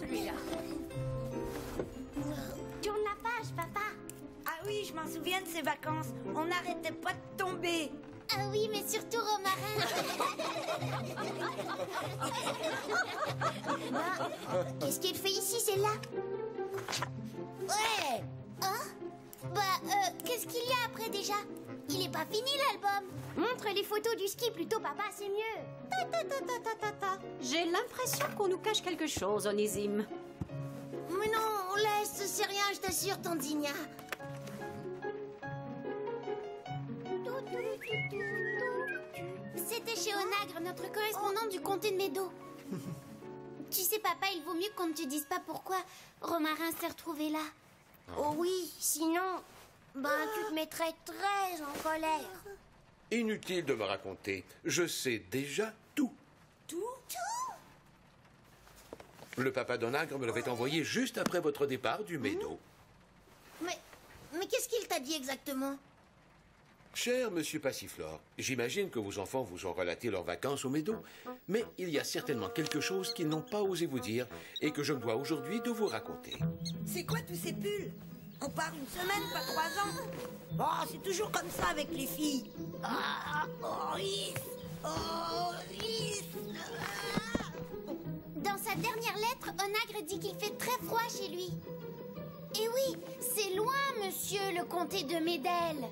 celui-là. Tourne la page, papa. Ah oui, je m'en souviens de ces vacances. On n'arrêtait pas de tomber. Ah oui, mais surtout Romarin. Qu'est-ce qu'il fait ici, celle-là? Ouais. Hein? Qu'est-ce qu'il y a après déjà? Il est pas fini l'album. Montre les photos du ski plutôt, papa, c'est mieux. J'ai l'impression qu'on nous cache quelque chose, Onésime. Mais non, laisse, c'est rien, je t'assure, Tanzania. C'était chez Onagre, notre correspondant du comté de Médo. Tu sais, papa, il vaut mieux qu'on ne te dise pas pourquoi Romarin s'est retrouvé là. Oh oui, sinon, tu te mettrais très en colère. Inutile de me raconter. Je sais déjà tout. Tout? Le papa d'Onagre me l'avait envoyé juste après votre départ du Médo. Mais qu'est-ce qu'il t'a dit exactement? Cher monsieur Passiflore, j'imagine que vos enfants vous ont relaté leurs vacances au Médo. Mais il y a certainement quelque chose qu'ils n'ont pas osé vous dire et que je me dois aujourd'hui de vous raconter. C'est quoi tous ces pulls? On part une semaine, pas 3 ans. Oh, c'est toujours comme ça avec les filles. Ah, Oris, Oris. Dans sa dernière lettre, Onagre dit qu'il fait très froid chez lui. Et oui, c'est loin, monsieur, le comté de Médel.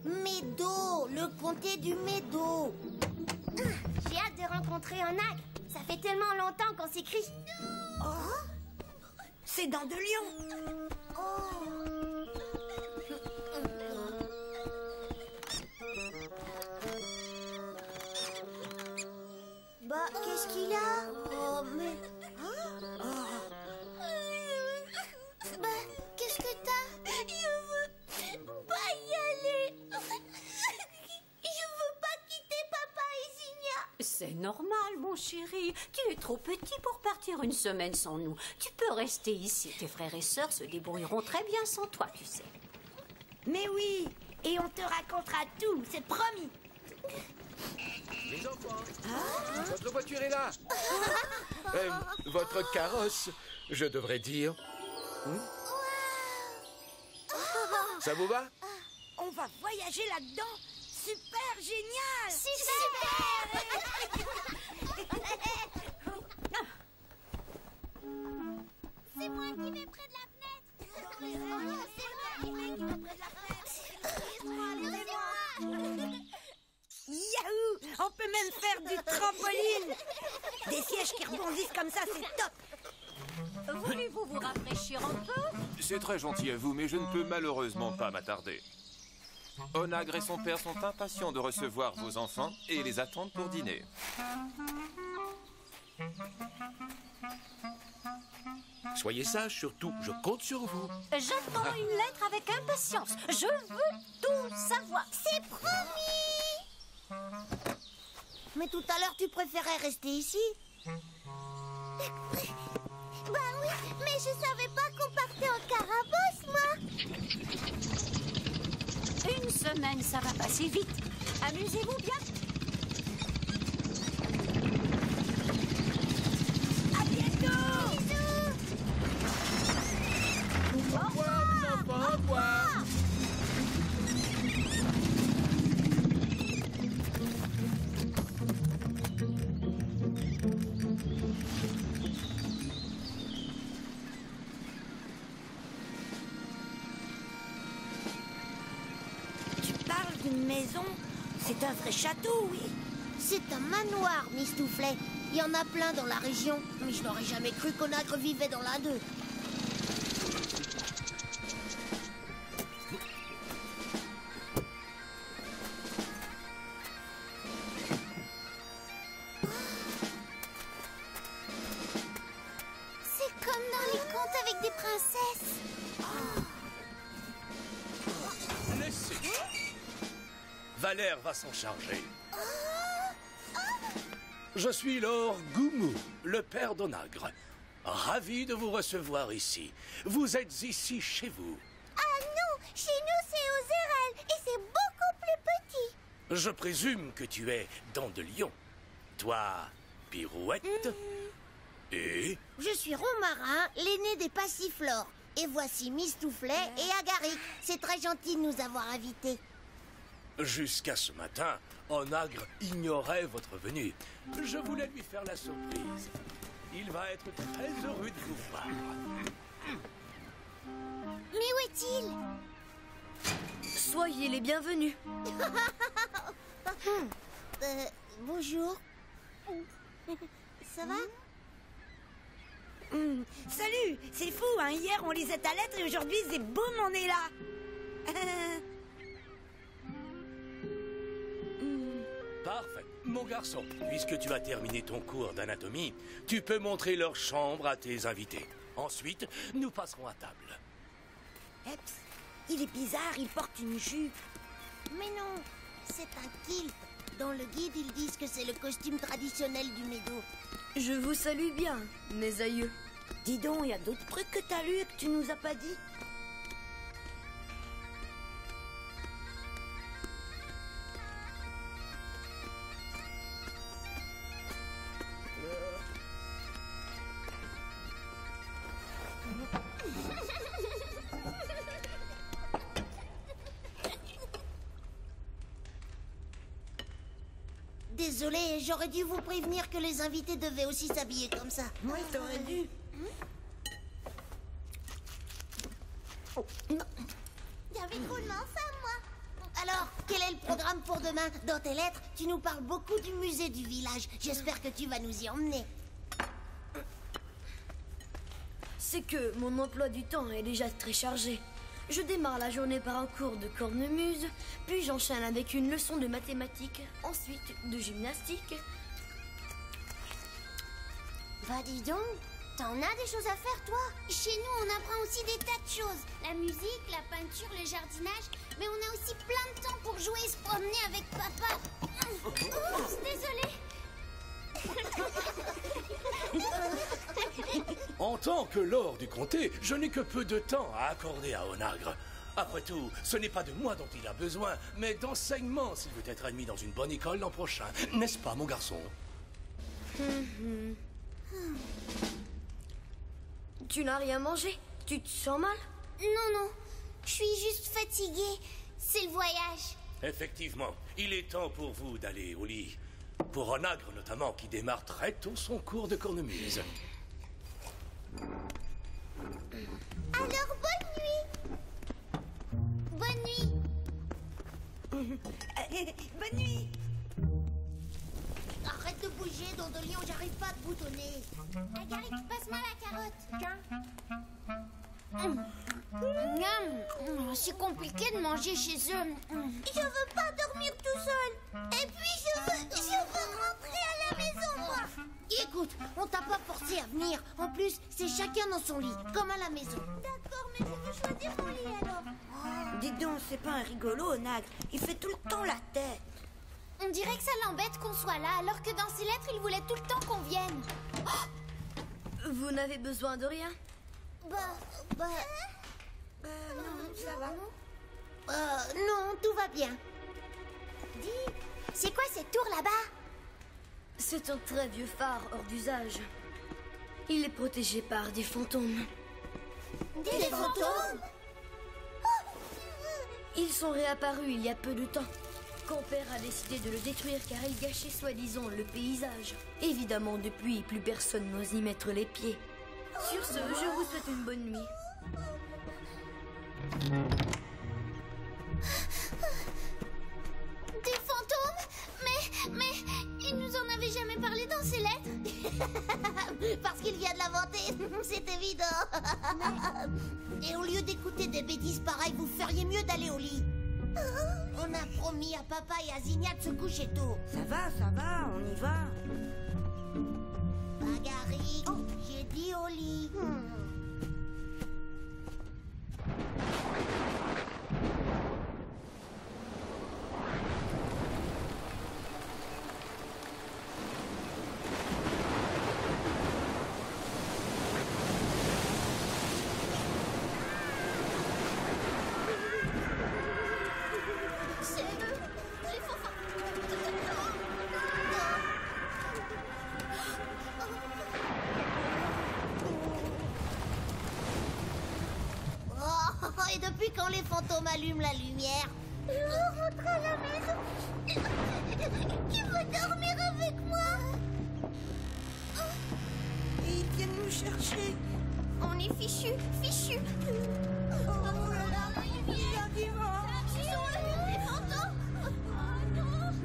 Médo, le comté du Médo. J'ai hâte de rencontrer Onagre. Ça fait tellement longtemps qu'on s'écrit. Oh, c'est dans de Lyon. Qu'est-ce qu'il a? Oh, mais... qu'est-ce que t'as? Je veux pas y aller. Je veux pas quitter papa et Signa. C'est normal, mon chéri. Tu es trop petit pour partir une semaine sans nous. Tu peux rester ici. Tes frères et sœurs se débrouilleront très bien sans toi, tu sais. Mais oui, et on te racontera tout, c'est promis. Les enfants, votre voiture est là. Votre carrosse, je devrais dire. Ça vous va? On va voyager là-dedans. Super génial. Super. C'est moi qui vais près de la fenêtre. C'est moi qui vais près de la fenêtre. Yahoo! On peut même faire du trampoline. Des sièges qui rebondissent comme ça, c'est top. Voulez-vous vous rafraîchir un peu? C'est très gentil à vous, mais je ne peux malheureusement pas m'attarder. Onagre et son père sont impatients de recevoir vos enfants et les attendent pour dîner. Soyez sages surtout, je compte sur vous. J'attends une lettre avec impatience. Je veux tout savoir. C'est promis. Mais tout à l'heure, tu préférais rester ici? Oui, mais je savais pas qu'on partait en carabosse, moi. Une semaine, ça va passer vite. Amusez-vous bien. À bientôt. Bisous. Au revoir. Une maison, c'est un vrai château, oui. C'est un manoir, Mistouflet. Il y en a plein dans la région, mais je n'aurais jamais cru qu'Onagre vivait dans l'un d'eux. C'est comme dans les contes avec des princesses. Laissez. Valère va s'en charger. Je suis Lord Goumou, le père d'Onagre. Ravi de vous recevoir ici. Vous êtes ici chez vous. Ah non, chez nous c'est aux Érelles et c'est beaucoup plus petit. Je présume que tu es dans de Lyon. Toi, Pirouette. Et... Je Je suis Romarin, l'aîné des Passiflores. Et voici Mistouflet et Agaric. C'est très gentil de nous avoir invités. Jusqu'à ce matin, Onagre ignorait votre venue. Je voulais lui faire la surprise. Il va être très heureux de vous voir. Mais où est-il? Soyez les bienvenus. Bonjour. Ça va? Salut, c'est fou, hein. Hier on lisait ta lettre et aujourd'hui c'est boum, on est là. Parfait. Mon garçon, puisque tu as terminé ton cours d'anatomie, tu peux montrer leur chambre à tes invités. Ensuite, nous passerons à table. Eps, il est bizarre, il porte une jupe. Mais non, c'est un kilt. Dans le guide, ils disent que c'est le costume traditionnel du Médo. Je vous salue bien, mes aïeux. Dis donc, il y a d'autres trucs que t'as lus et que tu nous as pas dit? Désolée, j'aurais dû vous prévenir que les invités devaient aussi s'habiller comme ça. Oui, t'aurais dû. Il y avait trop de enfants, moi. Alors, quel est le programme pour demain? Dans tes lettres, tu nous parles beaucoup du musée du village. J'espère que tu vas nous y emmener. C'est que mon emploi du temps est déjà très chargé. Je démarre la journée par un cours de cornemuse, puis j'enchaîne avec une leçon de mathématiques, ensuite de gymnastique. Bah dis donc, t'en as des choses à faire, toi? Chez nous, on apprend aussi des tas de choses. La musique, la peinture, le jardinage. Mais on a aussi plein de temps pour jouer et se promener avec papa. Oups, désolée. En tant que lord du comté, je n'ai que peu de temps à accorder à Onagre. Après tout, ce n'est pas de moi dont il a besoin, mais d'enseignement s'il veut être admis dans une bonne école l'an prochain. N'est-ce pas, mon garçon? Tu n'as rien mangé? Tu te sens mal? Non, je suis juste fatiguée. C'est le voyage. Effectivement, il est temps pour vous d'aller au lit. Pour Onagre notamment, qui démarre très tôt son cours de cornemuse. Alors, bonne nuit. Bonne nuit. Bonne nuit. Arrête de bouger, Dandelion, j'arrive pas à te boutonner. Agaric, passe-moi la carotte. C'est compliqué de manger chez eux. Je veux pas dormir tout seul. Et puis je veux rentrer à la maison, moi. Écoute, on t'a pas forcé à venir. En plus, c'est chacun dans son lit, comme à la maison. D'accord, mais je veux choisir mon lit alors. Dis donc, c'est pas un rigolo, Onagre. Il fait tout le temps la tête. On dirait que ça l'embête qu'on soit là, alors que dans ses lettres, il voulait tout le temps qu'on vienne. Vous n'avez besoin de rien? Non, Ça va. non, tout va bien. Dis, c'est quoi cette tour là-bas? C'est un très vieux phare hors d'usage. Il est protégé par des fantômes. Des fantômes? Ils sont réapparus il y a peu de temps. Compère a décidé de le détruire car il gâchait soi-disant le paysage. Évidemment, depuis, plus personne n'ose y mettre les pieds. Sur ce, je vous souhaite une bonne nuit. Des fantômes? Mais, il nous en avait jamais parlé dans ses lettres. Parce qu'il vient de l'inventer, c'est évident. Et au lieu d'écouter des bêtises pareilles, vous feriez mieux d'aller au lit. On a promis à papa et à Zinnia de se coucher tôt. Ça va, on y va. Agaric, j'ai dit au lit. C'est eux, les faux Et depuis quand les fantômes allument la lumière? Je rentre à la maison. Qui veut dormir avec moi? Ils viennent nous chercher. On est fichus, fichus. Oh là là, il y a des morts. Les fantômes.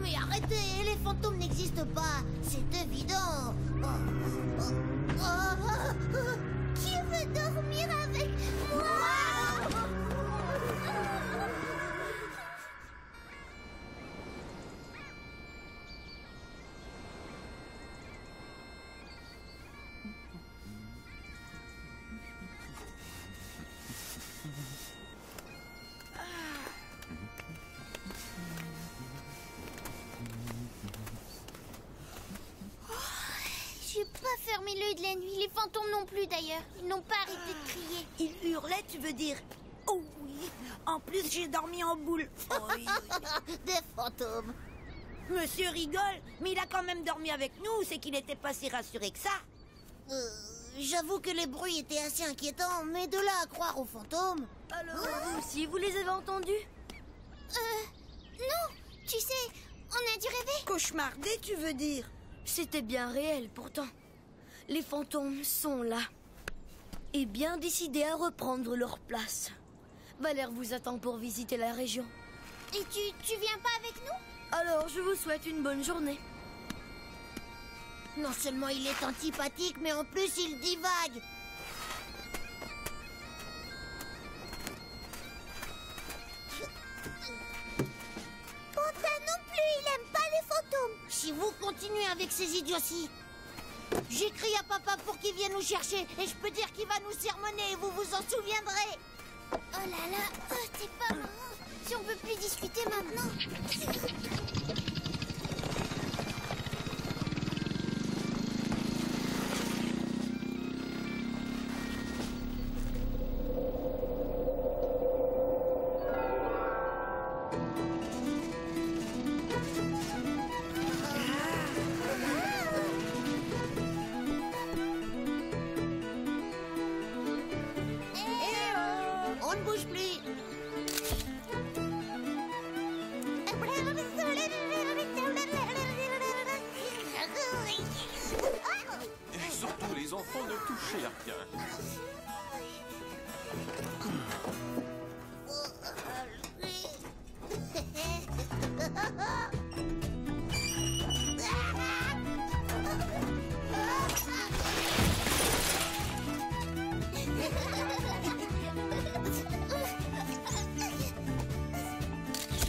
Mais arrêtez, les fantômes n'existent pas. C'est évident. Qui veut dormir avec moi? J'ai pas fermé l'œil de la nuit. Les fantômes non plus d'ailleurs. Ils n'ont pas arrêté de crier. Ils hurlaient, tu veux dire? Oh oui. En plus, j'ai dormi en boule. Oh, oui, oui. Des fantômes. Monsieur rigole, mais il a quand même dormi avec nous. C'est qu'il n'était pas si rassuré que ça. J'avoue que les bruits étaient assez inquiétants, mais de là à croire aux fantômes... Alors, vous aussi, vous les avez entendus? Non, tu sais, on a dû rêver. Cauchemardé, tu veux dire? C'était bien réel, pourtant. Les fantômes sont là. Et bien décidés à reprendre leur place. Valère vous attend pour visiter la région. Et tu viens pas avec nous? Alors, je vous souhaite une bonne journée. Non seulement il est antipathique, mais en plus il divague. Panta non plus, il aime pas les fantômes. Si vous continuez avec ces idioties, j'écris à papa pour qu'il vienne nous chercher. Et je peux dire qu'il va nous sermonner et vous vous en souviendrez. Oh là là, t'es pas marrant. Si on peut plus discuter maintenant. On ne bouge plus. Et surtout, les enfants, ne touchez à rien.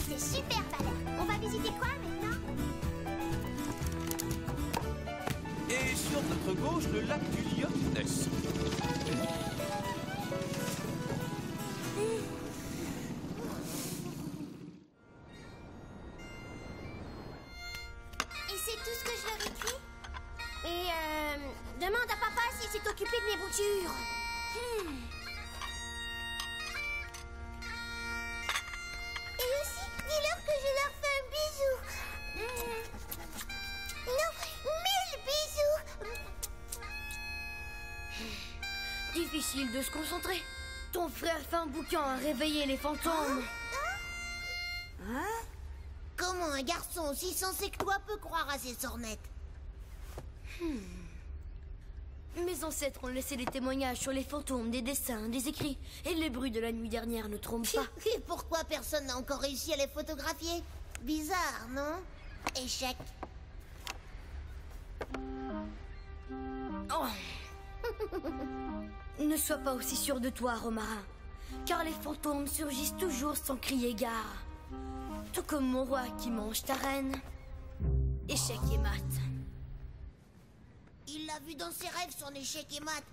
C'est super, Valère. On va visiter quoi maintenant? Et sur notre gauche, le lac du Loch Ness. Et c'est tout ce que je leur écris? Et demande à papa s'il s'est occupé de mes boutures. Et aussi, dis-leur que je leur fais un bisou. Non, 1000 bisous. Difficile de se concentrer. Ton frère fait un bouquin à réveiller les fantômes. Hein? Comment un garçon aussi sensé que toi peut croire à ces sornettes? Mes ancêtres ont laissé des témoignages sur les fantômes, des dessins, des écrits. Et les bruits de la nuit dernière ne trompent pas. Et pourquoi personne n'a encore réussi à les photographier? Bizarre, non? Échec. Ne sois pas aussi sûr de toi, Romarin. Car les fantômes surgissent toujours sans crier gare. Tout comme mon roi qui mange ta reine. Échec et mat. Il l'a vu dans ses rêves, son échec et mat.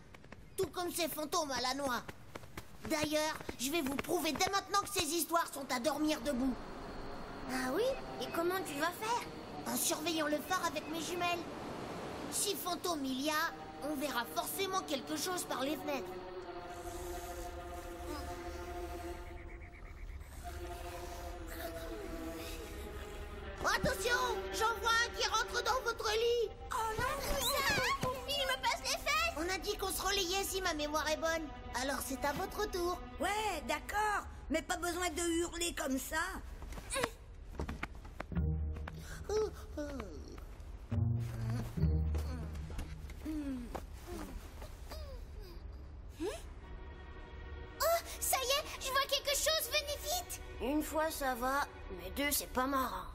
Tout comme ses fantômes à la noix. D'ailleurs, je vais vous prouver dès maintenant que ces histoires sont à dormir debout. Ah oui? Et comment tu vas faire? En surveillant le phare avec mes jumelles. Si fantôme il y a, on verra forcément quelque chose par les fenêtres. Attention! J'en vois un qui rentre dans votre lit! Oh non, cousin! Il me passe les fesses! On a dit qu'on se relayer si ma mémoire est bonne. Alors c'est à votre tour. Ouais, d'accord. Mais pas besoin de hurler comme ça. Oh, ça y est, je vois quelque chose, venez vite. Une fois ça va, mais deux c'est pas marrant.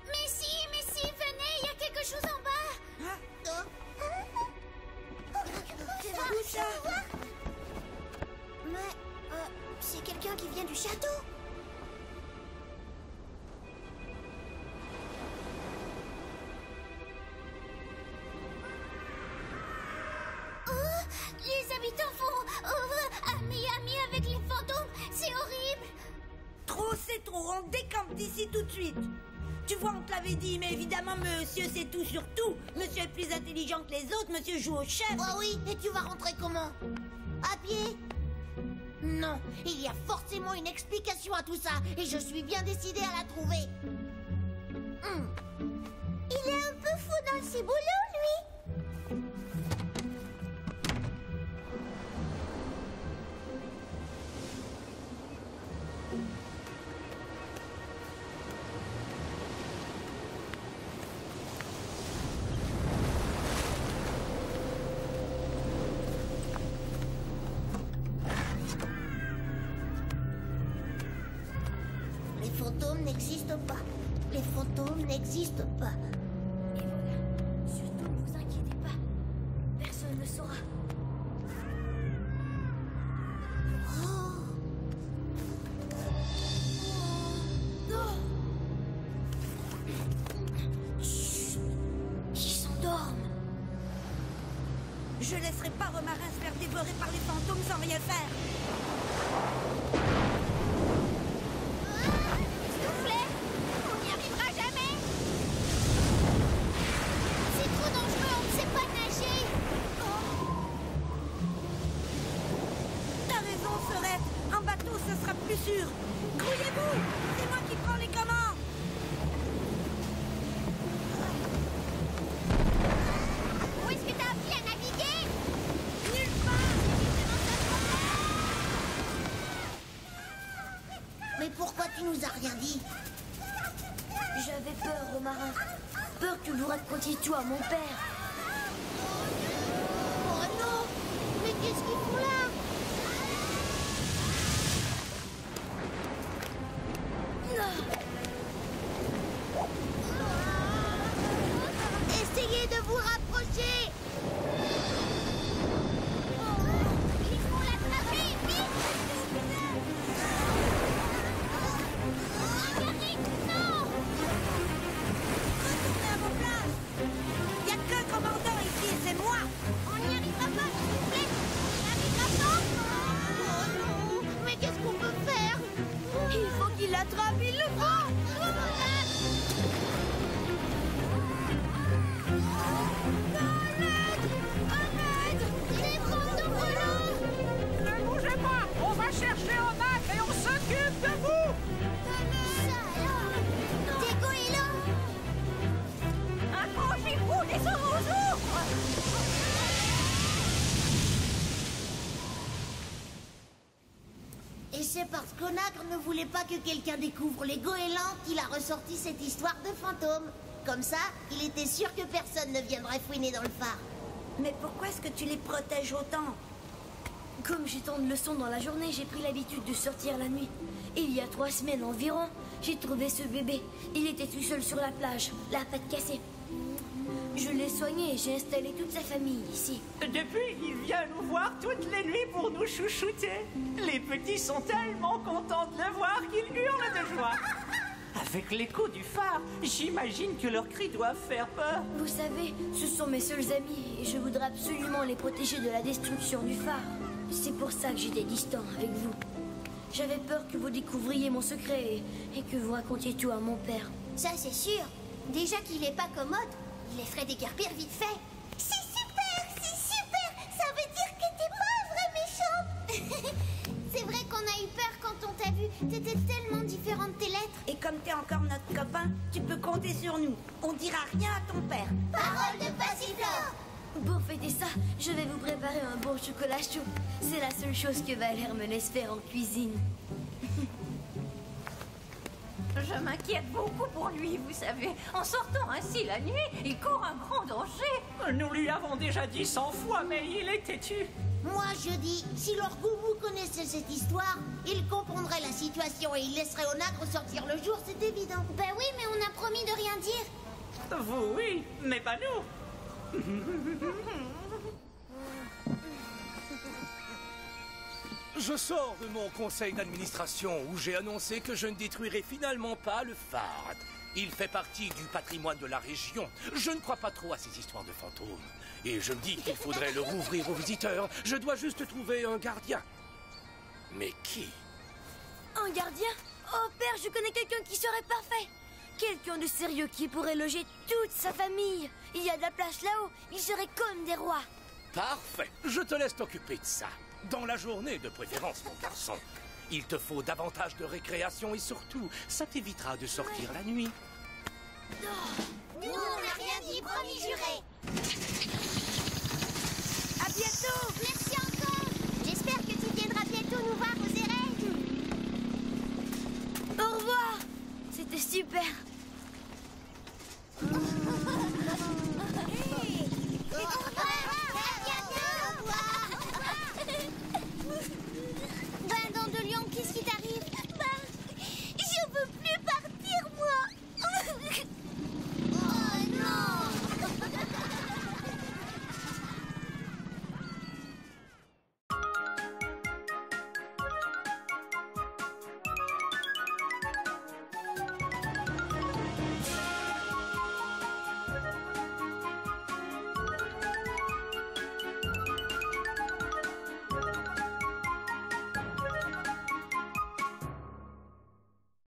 Mais si, venez, il y a quelque chose en bas. C'est où ça? Mais, c'est quelqu'un qui vient du château. Oh, les habitants font ami avec les fantômes, c'est horrible. Trop, c'est trop. On décampe d'ici tout de suite. Tu vois, on te l'avait dit, mais évidemment, monsieur sait tout sur tout. Monsieur est plus intelligent que les autres, monsieur joue au chef. Oh oui, et tu vas rentrer comment? À pied? Non, il y a forcément une explication à tout ça, et je suis bien décidée à la trouver. Il est un peu fou dans ses boulots, lui. Les fantômes n'existent pas. Les fantômes n'existent pas. Et voilà, surtout ne vous inquiétez pas, personne ne saura. Chut, ils s'endorment. Je laisserai pas Romarin se faire dévorer par les fantômes sans rien faire. Soufflet, on n'y arrivera jamais. C'est trop dangereux, on ne sait pas nager. T'as raison, Sorette. En bateau, ce sera plus sûr. Grouillez-vous. C'est moi qui prends les commandes. Où est-ce que t'as appris à naviguer? Nulle part. Mais pourquoi tu nous as rien dit? J'avais peur, Romarin. Peur que vous racontiez tout à mon père. Oh non! Mais qu'est-ce qu'ils font là? Essayez de vous rapprocher! Ils vont l'attraper! Vite! Marguerite, non! Retournez à vos places. Il n'y a qu'un commandant ici et c'est moi. On n'y arrivera pas, s'il vous plaît! On n'y arrivera pas! Oh non! Mais qu'est-ce qu'on peut faire? Il faut qu'il l'attrape, il le faut. Des fantômes volants! Ne bougez pas, on va chercher Onagre et on s'occupe de vous. Ça alors! Des goélands! Accrochez-vous, les hommes aux ouvres. Et c'est parce qu'Onagre ne voulait pas que quelqu'un découvre les goélands qu'il a ressorti cette histoire de fantôme. Comme ça, il était sûr que personne ne viendrait fouiner dans le phare. Mais pourquoi est-ce que tu les protèges autant? Comme j'ai tant de leçons dans la journée, j'ai pris l'habitude de sortir la nuit. Il y a 3 semaines environ, j'ai trouvé ce bébé. Il était tout seul sur la plage, la patte cassée. Je l'ai soigné et j'ai installé toute sa famille ici. Depuis, il vient nous voir toutes les nuits pour nous chouchouter. Les petits sont tellement contents de le voir qu'ils hurlent de joie. Avec l'écho du phare, j'imagine que leurs cris doivent faire peur. Vous savez, ce sont mes seuls amis et je voudrais absolument les protéger de la destruction du phare. C'est pour ça que j'étais distant avec vous. J'avais peur que vous découvriez mon secret et que vous racontiez tout à mon père. Ça, c'est sûr. Déjà qu'il est pas commode, il les ferait déguerpir vite fait. C'est super, c'est super. Ça veut dire que t'es pas un vrai méchant. C'est vrai qu'on a eu peur quand on t'a vu. T'étais tellement différent de tes lettres. Et comme t'es encore notre copain, tu peux compter sur nous. On dira rien à ton père. Parole de Passiflore. Pour fêter ça, je vais vous préparer un bon chocolat chaud. C'est la seule chose que Valère me laisse faire en cuisine. Je m'inquiète beaucoup pour lui, vous savez. En sortant ainsi la nuit, il court un grand danger. Nous lui avons déjà dit 100 fois, mais il est têtu. Moi, je dis, si leur gourou connaissait cette histoire, il comprendrait la situation et il laisserait Onagre sortir le jour, c'est évident. Ben oui, mais on a promis de rien dire. Vous, oui, mais pas nous. Je sors de mon conseil d'administration où j'ai annoncé que je ne détruirai finalement pas le phare. Il fait partie du patrimoine de la région. Je ne crois pas trop à ces histoires de fantômes. Et je me dis qu'il faudrait le rouvrir aux visiteurs. Je dois juste trouver un gardien. Mais qui? Un gardien? Oh père, je connais quelqu'un qui serait parfait. Quelqu'un de sérieux qui pourrait loger toute sa famille. Il y a de la place là-haut. Ils seraient comme des rois. Parfait. Je te laisse t'occuper de ça. Dans la journée, de préférence, mon garçon. Il te faut davantage de récréation et surtout, ça t'évitera de sortir la nuit. Nous, on n'a rien dit, promis juré.